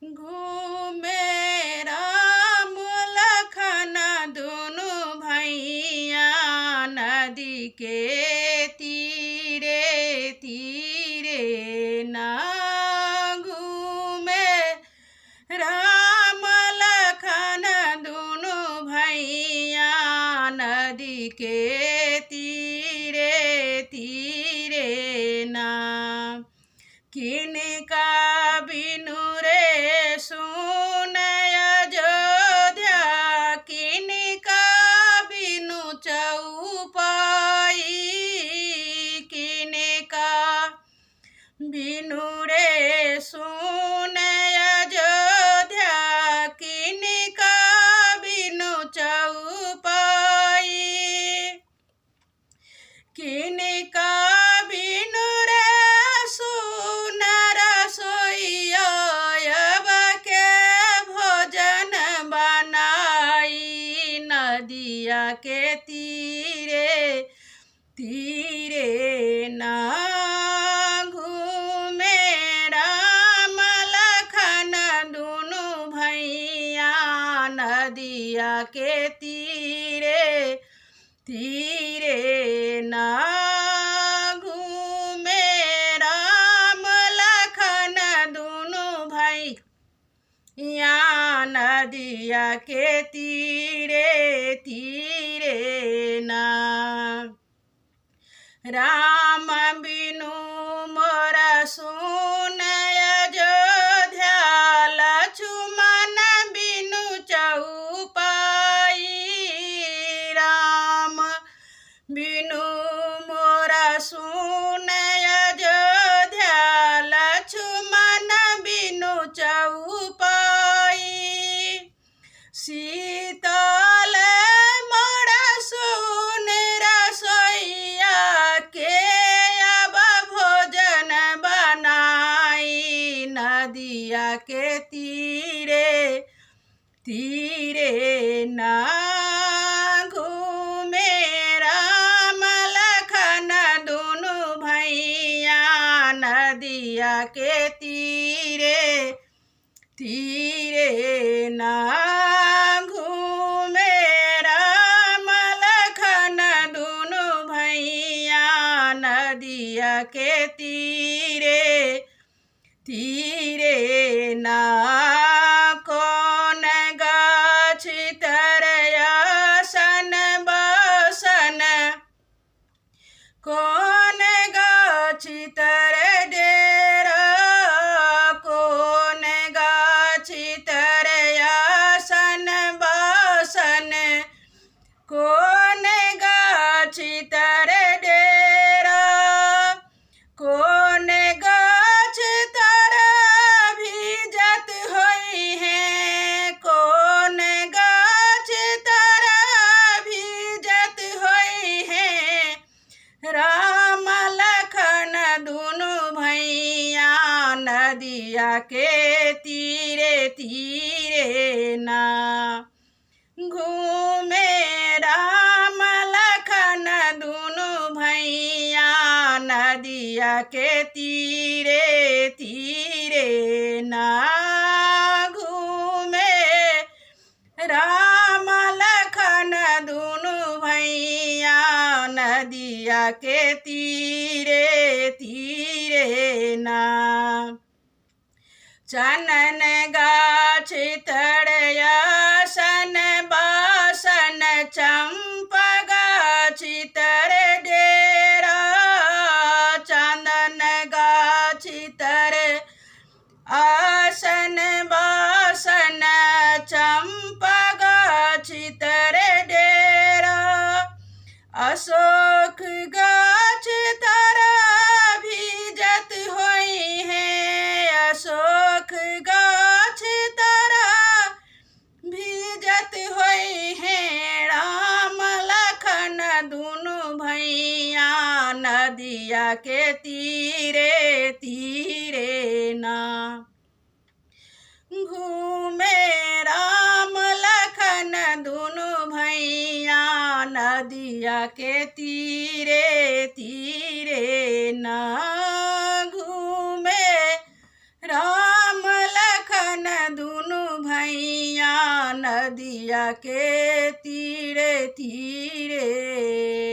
घूमे राम लखन दुनु भैया नदी के तीरे तीरे ना। घूमे राम लखन दुनु भैया नदी के तीरे तीरे ना। किनका बिनु रे सुन अयोध्या किनका बिनु चौपाई। किनका बिनु रे सुन अयोध्या किनका बिनु चौपाई। किनका बिनु रे सुन रसोइया अब के भोजन बनाई। नदिया के तीरे तीरे ना। घूमे राम लखन दुनु भैया नदिया के तीरे तीरे ना। घूमे राम लखन दुनु भैया नदिया के तीरे तीरे ना। राम बिनु मोर सुन अयोध्या लक्ष्मण बिनु चौपाई। राम बिनु मोर सुन अयोध्या लक्ष्मण बिनु चौपाई। शीतल मोर सुन रसोइया के अब भोजन बनाई। नदिया के तीरे तीरे ना। घूमे राम लखन दुनु भैया नदिया के तीरे तीरे ना। घूमे राम लखन दुनु भैया नदिया के तीरे तीरे ना। कौन गाछ तरयासन बसन कौन गाछ तर डेरा। कौन गाछ तरयासन बसन कौन गाछ तर डेरा। कौन गाछ तर भीजत होई है। कौन गाछ तर भीजत होई है। राम लखन दुनु भैया नदिया के तीरे तीरे ना। घूमे राम लखन दुनु भैया नदिया के तीरे तीरे ना। घूमे राम लखन दुनु भैया नदिया के तीरे तीरे ना। चनन गाछ तरयासन बासन चंपा गाछ तर डेरा। चंदन गाछ तर आसन बासन चंपा गाछ तर डेरा। अशोक गाछ तर भीजत होई है। अशोक गाछ तर भीजत होई है। राम लखन दुनु भैया नदिया के तीरे तीरे ना। घूमे राम लखन दुनु भैया नदिया के तीरे तीरे ना। घूमे राम लखन नदिया के तीरे तीरे।